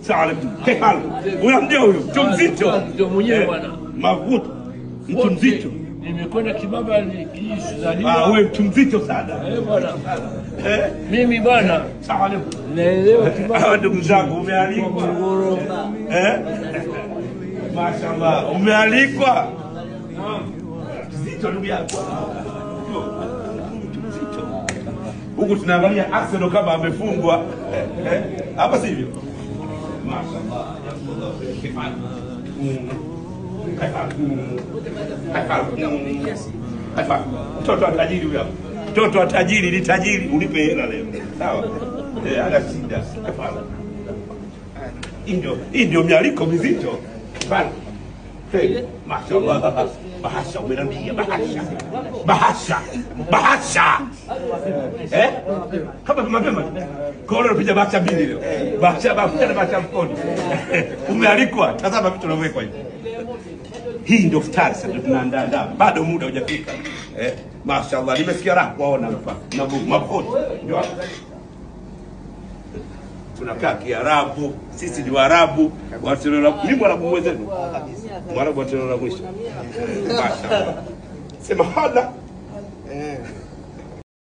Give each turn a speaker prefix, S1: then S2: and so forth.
S1: Sawa. Kehal. Unamjua huyo? Mtu mzito.
S2: Ndio mwenyewe bwana.
S1: Mavuto. Mtu mzito.
S2: Nimekwenda Kibaba nikizaliwa.
S1: Wewe mtu mzito sana.
S2: Bwana. Mimi bwana.
S1: Sawa.
S2: Naelewa Kibaba.
S1: Ndugu zangu umealikwa. Mashaallah. Umealikwa. Mzito ndugu yangu. Huku tunaangalia Arsenal kama amefungwa. Hapa sivyo? Mashaallah. Mtoto wa tajiri huyo. Mtoto wa tajiri ni tajiri, unipe hela leo. Sawa? Ana shida. Hii ndio mialiko mizito. Bana. Mashaallah. Bahasha umenambia bahasha. Bahasha. Kama mapema. Kwa hiyo unapiga bahasha mbili leo. Bahasha na bahasha mkono. Umealikwa. Tazama vitu vinawekwa hivi. Hii ndio futari sasa tunaandaa. Bado muda hujafika. Mashaallah nimesikia raha kuona hapa. Na mapoti. Ndio. Tunakaa Kiarabu, sisi ni Waarabu, ni Mwarabu mwenzenu. Mwarabu wa tendo la mwisho. Mashaallah. Sema hala.